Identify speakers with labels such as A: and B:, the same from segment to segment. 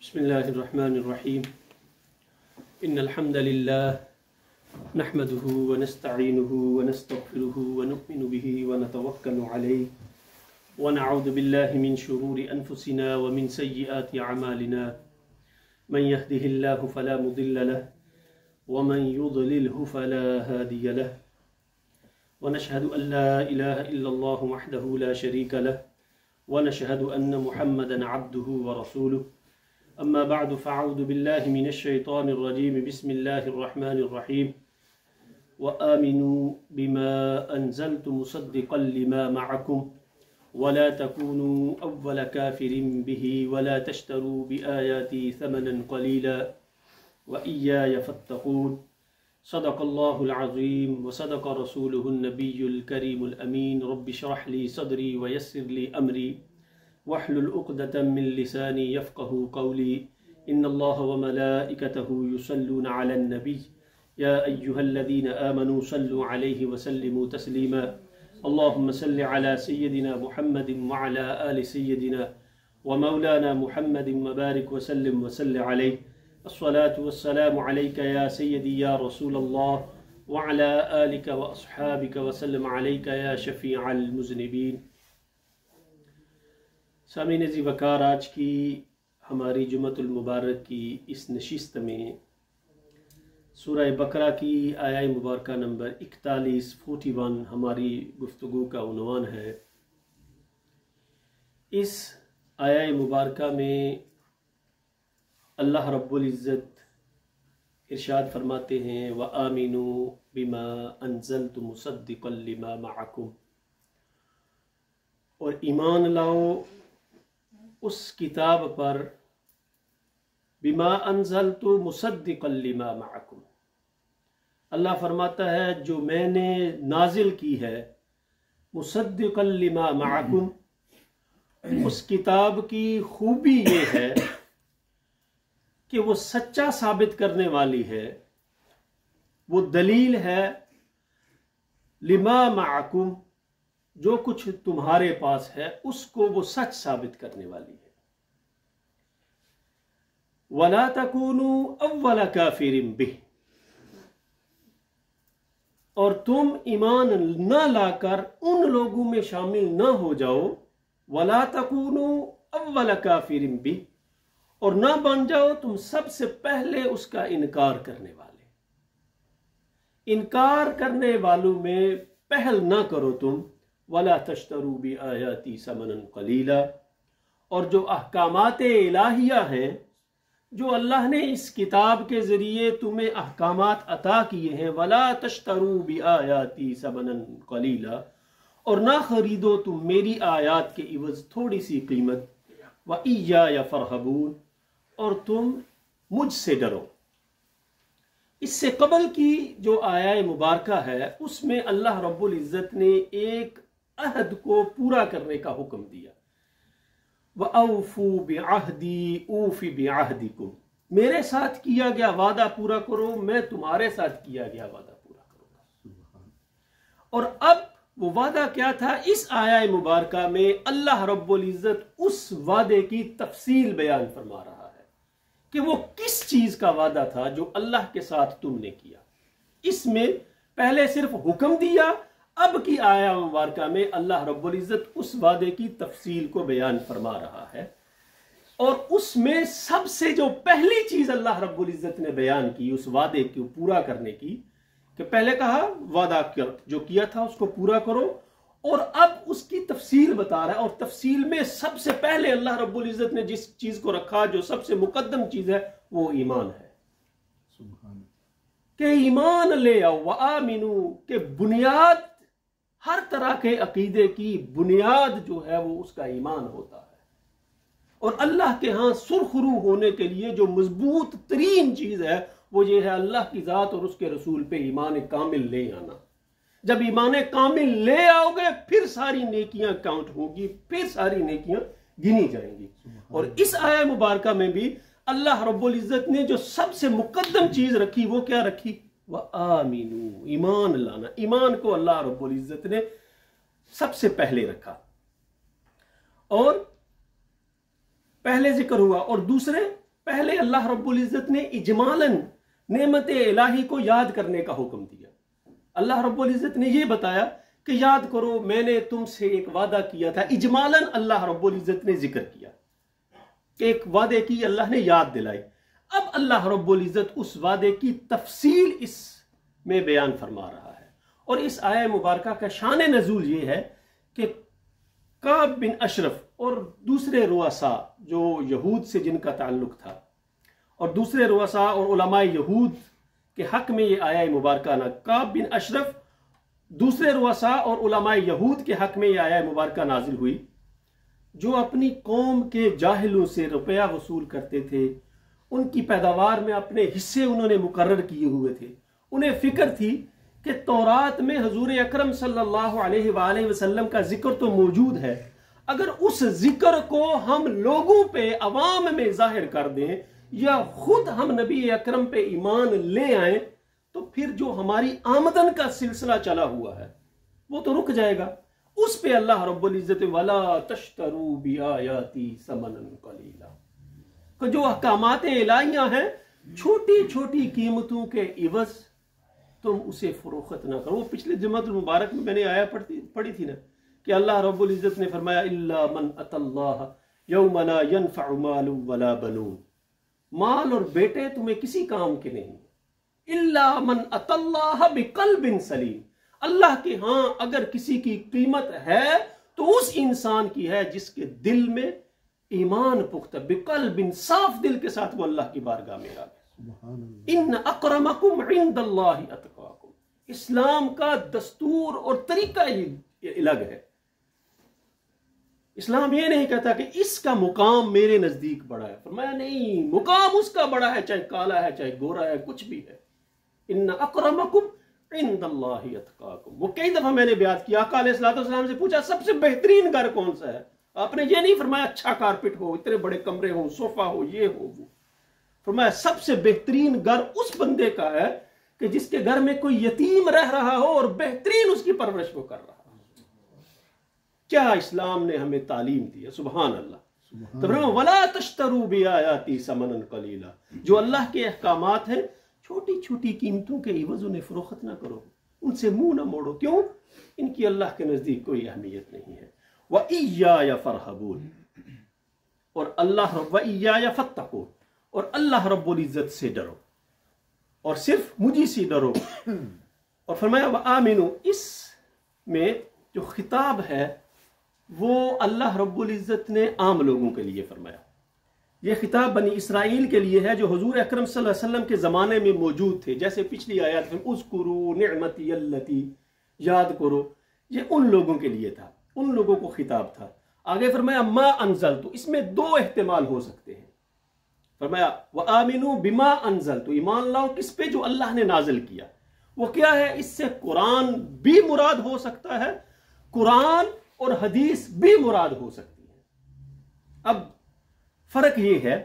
A: बिस्मिल्लाहिर्रहमानिर्रहीम इन्नल हम्दलिल्लाह नहमदुहु व नस्तईनुहु व नस्तगफिरुहु व नु'मिनु बिही व नतवक्कलु अलैहि व नऊज़ु बिल्लाहि मिन शुरूरि अनफुसिना व मिन सय्यिआति अमालिना मन यहदिहिल्लाहु फला मुदिल्ल लहु व मन युद्लिलहु फला हादिय लहु व नशहदु अन ला इलाहा इल्लल्लाहु वहदहु ला शरीका लहु व नशहदु अन्न मुहम्मदन अब्दुहु व रसूलुहु अम्मा बअद फ़अऊज़ु बिल्लाहि मिनश शैतानिर रजीम बिस्मिल्लाहिर रहमानिर रहीम व आमिनू बिमा अंज़लतु मुसद्दिक़न लिमा मअकुम व ला तकूनू अव्वल काफ़िरिन बिही व ला तश्तरू बिआयाती समनन क़लीला व इय्याय फ़त्तक़ून सदक़ल्लाहुल अज़ीम व सदक़ रसूलुहुन नबियुल करीमुल अमीन रब्बि इश्रह ली सदरी व यस्सिर ली अमरी वहलुल उक़दतम मिन लिसानी यफ़क़हू क़ौली इन्नल्लाह व मलाइकतहू युसल्लूना अलन नबी या अय्युहल्लज़ीना आमनू सल्लू अलैहि व सल्लिमू तस्लीमा अल्लाहुम्मा सल्लि अला सय्यिदिना मुहम्मदिन व अला आलि सय्यिदिना व मौलाना मुहम्मदिन व बारिक व सल्लिम व सल्लि अलैहि अस्सलातु वस्सलामु अलैका या सय्यदी या रसूलल्लाह व अला आलिका व अस्हाबिका व सल्लम अलैका या शफ़ीअल मुज़निबीन। सामीन ज़ी वक़ार, आज की हमारी जुमअतुल मुबारक की इस नशिस्त में सूरह बकरा की आया मुबारका नंबर 41 हमारी गुफ्तगू का उन्वान है। इस आया मुबारका में अल्लाह रब्बुल इज़्ज़त इरशाद फरमाते हैं व आमिनू बिमा अंज़लतु मुसद्दिक़न लिमा मअकुम, और ईमान लाओ उस किताब पर बिमा अंज़लतु मुसद्दिक़न लिमा मअकुम। अल्लाह फरमाता है जो मैंने नाजिल की है मुसद्दिक़न लिमा मअकुम, उस किताब की खूबी ये है कि वो सच्चा साबित करने वाली है, वो दलील है लिमा मअकुम, जो कुछ तुम्हारे पास है उसको वो सच साबित करने वाली है। वला तकूनू अव्वल काफिरिन बिह, और तुम ईमान न लाकर उन लोगों में शामिल न हो जाओ। वला तकूनू अव्वल काफिरिन बिह, और न बन जाओ तुम सबसे पहले उसका इनकार करने वाले। इनकार करने वालों में पहल न करो तुम। वला तश्तरू बि आयाती समनन कलीला, और जो अहकामात इलाहिया हैं, जो अल्लाह ने इस किताब के ज़रिए तुम्हें अहकामात अता किए हैं, वला तश्तरू बि आयाती समनन कलीला, और ना खरीदो तुम मेरी आयात के इवज़ थोड़ी सी कीमत। व इय्याय फरहबून, और तुम मुझसे डरो। इससे कबल की जो आया मुबारका है उसमें अल्लाह रब्बुल इज़्ज़त ने एक अहद को पूरा करने का हुक्म दिया। व औफू बिअहदी ऊफी बिअहदिकुम, मेरे साथ किया गया वादा पूरा करो, मैं तुम्हारे साथ किया गया वादा पूरा करूंगा। और अब वो वादा क्या था? इस आया मुबारका में अल्लाह रब्बुल इज़्ज़त उस वादे की तफसील बयान फरमा रहा है कि वो किस चीज का वादा था जो अल्लाह के साथ तुमने किया। इसमें पहले सिर्फ हुक्म दिया, अब की आया मुबारका में अल्लाह रब्बुल इज़्ज़त उस वादे की तफसील को बयान फरमा रहा है। और उसमें सबसे जो पहली चीज अल्लाह रब्बुल इज़्ज़त ने बयान की उस वादे को पूरा करने की, कि पहले कहा वादा जो किया था उसको पूरा करो, और अब उसकी तफसील बता रहा है। और तफसील में सबसे पहले अल्लाह रब्बुल इज़्ज़त ने जिस चीज को रखा, जो सबसे मुकद्दम चीज है, वो ईमान है। कि ईमान ले आओ। व आमिनू, के बुनियाद, हर तरह के अकीदे की बुनियाद जो है वो उसका ईमान होता है। और अल्लाह के यहां सुरखरू होने के लिए जो मजबूत तरीन चीज है वो ये है अल्लाह की जात और उसके रसूल पे ईमान कामिल ले आना। जब ईमान कामिल ले आओगे फिर सारी नेकियां काउंट होगी, फिर सारी नेकियां गिनी जाएंगी। और इस आया मुबारका में भी अल्लाह रब्बुल इज़्ज़त ने जो सबसे मुकद्दम चीज रखी वो क्या रखी? व आमीनू, ईमान लाना। ईमान को अल्लाह रब्बुल इज़्ज़त ने सबसे पहले रखा। और पहले जिक्र हुआ, और दूसरे पहले अल्लाह रब्बुल इज्जत ने इजमालन नेमत इलाही को याद करने का हुक्म दिया। अल्लाह रब्बुल इज्जत ने यह बताया कि याद करो मैंने तुमसे एक वादा किया था। इजमालन अल्लाह रब्बुल इज्जत ने जिक्र किया, एक वादे की अल्लाह ने याद दिलाई। अब अल्लाह रब्बुल इज्जत उस वादे की तफसील इसमें बयान फरमा रहा है। और इस आया मुबारका का शान नजूल ये है कि काब बिन अशरफ और दूसरे रुआसा जो यहूद से जिनका ताल्लुक था, और दूसरे रुआसा और उलमाए यहूद के हक में ये आया मुबारका ना, काब बिन अशरफ दूसरे रुआसा और उलमाए यहूद के हक में ये आया मुबारका नाजिल हुई, जो अपनी कौम के जाहिलों से रुपया वसूल करते थे। उनकी पैदावार में अपने हिस्से उन्होंने मुकर्रर किए हुए थे। उन्हें फिक्र थी कि तौरात में हुजूर अकरम सल्लल्लाहु अलैहि वसल्लम का जिक्र तो मौजूद है, अगर उस जिक्र को हम लोगों पे अवाम में जाहिर कर दें या खुद हम नबी अकरम पे ईमान ले आए तो फिर जो हमारी आमदन का सिलसिला चला हुआ है वो तो रुक जाएगा। उस पे अल्लाह रब्बुल इज्जत वला तश्तरू बिआयाती समनन कलीला को जो अहकामात इलाहियां हैं छोटी छोटी कीमतों के इवज तुम उसे फरोख्त ना करो। वो पिछले जुमातुल मुबारक में मैंने आया पढ़ी थी ना कि अल्लाह रब्बुल इज्जत ने फरमाया इल्ला मन अतल्लाह यौमा ला यनफउ मालु वला बनून, माल और बेटे तुम्हें किसी काम के नहीं। इल्ला मन अतल्लाह बिकल्बिन सलीम, अल्लाह के हां अगर किसी की कीमत है तो उस इंसान की है जिसके दिल में ईमान पुख्ता, बिकल्बिन साफ दिल के साथ वो अल्लाह की बारगाह में आ गया। इन अकरमकुम इंदल्लाहि अतकाकुम, इस्लाम का दस्तूर और तरीका ही अलग है। इस्लाम ये नहीं कहता कि इसका मुकाम मेरे नजदीक बड़ा है, फरमाया नहीं, मुकाम उसका बड़ा है, चाहे काला है चाहे गोरा है, कुछ भी है। इन अकरमकुम इंदल्लाहि अतकाकुम, वो कई दफा मैंने बयान किया। आका अलैहिस्सलाम से पूछा सबसे बेहतरीन घर कौन सा है, आपने ये नहीं फरमाया अच्छा कारपेट हो, इतने बड़े कमरे हो, सोफा हो, ये हो वो। फरमाया सबसे बेहतरीन घर उस बंदे का है कि जिसके घर में कोई यतीम रह रहा हो और बेहतरीन उसकी परवरिश वो कर रहा हो। क्या इस्लाम ने हमें तालीम दी है, सुभान अल्लाह। तो वला तश्तरू बिआयाती समनन कलीला, जो अल्लाह के अहकामात हैं छोटी छोटी कीमतों के इवज उन्हें फरोख्त ना करो, उनसे मुंह ना मोड़ो। क्यों? इनकी अल्लाह के नजदीक कोई अहमियत नहीं है। व इय्याया फरहबून, और अल्लाह व इय्याया फत्तकून, और अल्लाह रब्बुल इज्जत से डरो और सिर्फ मुझी से डरो। और फरमाया व आमिनु, इसमें जो खिताब है वो अल्लाह रब्बुल इज्जत ने आम लोगों के लिए फरमाया। यह खिताब बनी इसराइल के लिए है जो हुजूर अकरम सल्लल्लाहु अलैहि वसल्लम के ज़माने में मौजूद थे। जैसे पिछली आयत में उज़कुरू निअमती अल्लती, याद करो, ये उन लोगों के लिए था, उन लोगों को खिताब था। आगे फरमाया मा अनजल, तो इसमें दो एहतिमाल हो सकते हैं। फरमाया व आमिनू बिमा अनजल, तो ईमान लाओ किस पे, जो अल्लाह ने नाजिल किया। वो क्या है? इससे कुरान भी मुराद हो सकता है, कुरान और हदीस भी मुराद हो सकती है। अब फर्क यह है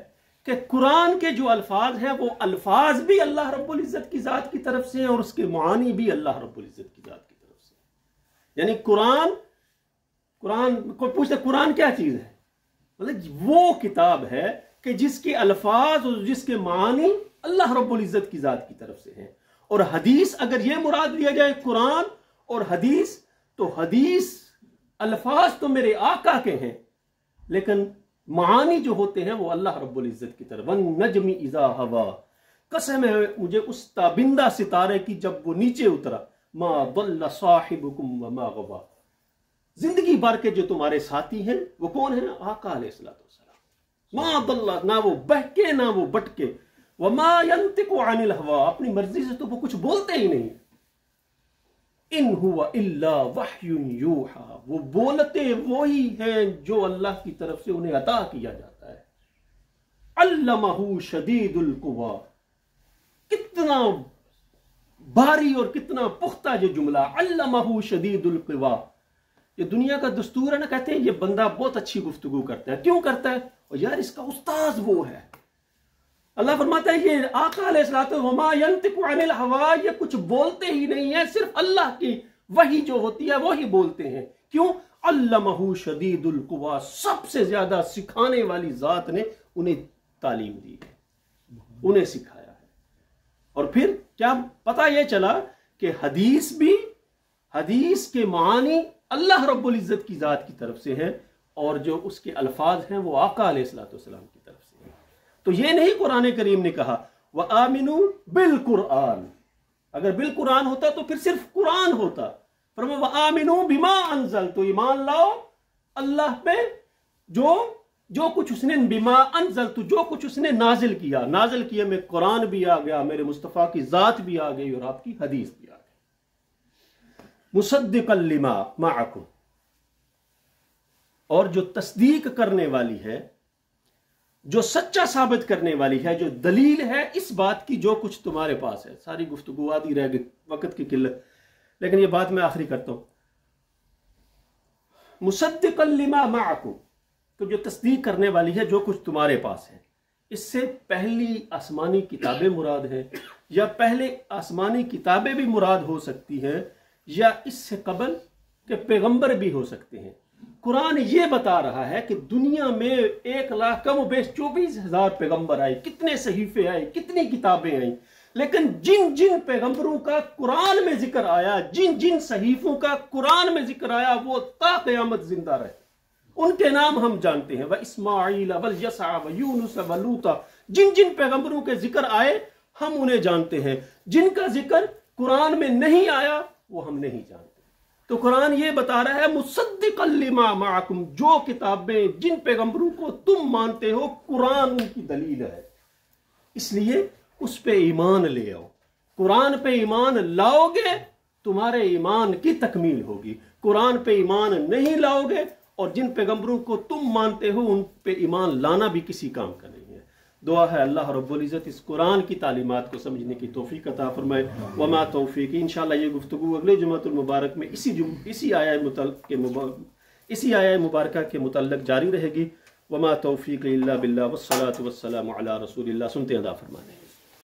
A: कि कुरान के जो अल्फाज हैं वो अल्फाज भी अल्लाह रब्बुल इज्जत की जात की तरफ से हैं और उसके मानी भी अल्लाह रब्बुल इज्जत की जात की तरफ से। यानी कुरान को पूछते कुरान क्या चीज है, मतलब वो किताब है कि जिसके अल्फाज और जिसके मानी अल्लाह रब्बुल इज्जत की जात की तरफ से हैं। और हदीस, अगर ये मुराद लिया जाए कुरान और हदीस, तो हदीस अल्फाज तो मेरे आका के हैं लेकिन मानी जो होते हैं वो अल्लाह रब्बुल इज्जत की तरफ। वन नजमी इज़ा हवा, कसम है मुझे उस ताबिंदा सितारे की जब वो नीचे उतरा, मा दल्ला साहिबुकुम व मा गवा, जिंदगी भर के जो तुम्हारे साथी हैं वो कौन है? आका अलैहिस्सलाम। मा दल्ला, ना वो बहके ना वो बटके, व मा यंतिकु अनिल हवा, अपनी मर्जी से तो वो कुछ बोलते ही नहीं। इन हुआ इल्ला वह्युन यूहा, वो बोलते वही हैं जो अल्लाह की तरफ से उन्हें अता किया जाता है। अल्लमहु शदीदुल कुवा, कितना भारी और कितना पुख्ता ये जुमला, अल्लमहु शदीदुल कुवा। ये दुनिया का दस्तूर है ना, कहते हैं ये बंदा बहुत अच्छी गुफ्तगू करता है। क्यों करता है? और यार इसका उस्ताद वो है। अल्लाह फरमाता है ये आका अलैहिस्सलातु वमा यंतिकु अनिल हवा, ये कुछ बोलते ही नहीं है, सिर्फ अल्लाह की वही जो होती है वही बोलते हैं। क्यों? अल्लमहु शदीदुल कुवा, सबसे ज्यादा सिखाने वाली जात ने उन्हें तालीम दी है। उन्हें सिखाया है। और फिर क्या पता यह चला कि हदीस के मानी अल्लाह रब्बुल इज्जत की जात की तरफ से है और जो उसके अल्फाज हैं वो आका अलैहिस्सलाम की तरफ से है। तो ये नहीं कुरान करीम ने कहा व आमिनू बिल कुरान, अगर बिल कुरान होता तो फिर सिर्फ कुरान होता। फरमाया व आमिनू बिमा अनजल, तो ईमान लाओ अल्लाह पे जो कुछ उसने, बिमा अनजल, तो जो कुछ उसने नाजिल किया में कुरान भी आ गया, मेरे मुस्तफ़ा की जात भी आ गई और आपकी हदीस भी आ गई। मुसद्दिक़न लिमा माअकुम, और जो तस्दीक करने वाली है, जो सच्चा साबित करने वाली है, जो दलील है इस बात की जो कुछ तुम्हारे पास है। सारी गुफ्तगू आदि रह गई वक्त की किल्लत, लेकिन ये बात मैं आखिरी करता हूं। मुसद्दिक़न लिमा माअकुम, तो जो तस्दीक करने वाली है जो कुछ तुम्हारे पास है। इससे पहली आसमानी किताबें मुराद है, या पहले आसमानी किताबें भी मुराद हो सकती हैं, या इससे कबल के पैगंबर भी हो सकते हैं। कुरान ये बता रहा है कि दुनिया में 1 लाख कम बेश 24,000 पैगंबर आए, कितने सहीफे आए, कितनी किताबें आई, लेकिन जिन जिन पैगंबरों का कुरान में जिक्र आया, जिन जिन सहीफों का कुरान में जिक्र आया, वो ता क़यामत जिंदा रहे। उनके नाम हम जानते हैं, व इस्माईल वल यसा व यूनुस व लूता, जिन जिन पैगंबरों के जिक्र आए हम उन्हें जानते हैं। जिनका जिक्र कुरान में नहीं आया वो हम नहीं जानते। तो कुरान ये बता रहा है मुसद्दिक़न लिमा माअकुम, जो किताबें, जिन पैगंबरों को तुम मानते हो, कुरान उनकी दलील है, इसलिए उस पे ईमान ले आओ। कुरान पे ईमान लाओगे तुम्हारे ईमान की तकमील होगी। कुरान पे ईमान नहीं लाओगे और जिन पैगंबरों को तुम मानते हो उन पे ईमान लाना भी किसी काम का नहीं है। दुआ है अल्लाह रब्बुल इज़्ज़त इस कुरान की तालीमात को समझने की तौफीक अता फरमाए। वमा तौफीक, इंशाअल्लाह ये गुफ्तगू अगले जुमातुल मुबारक में इसी आया मुबारका के मुतल्लक जारी रहेगी। वमा तौफीक इल्ला बिल्लाह वस्सलातु वस्सलामु अला रसूलिल्लाह। सुनते अदा फरमाने।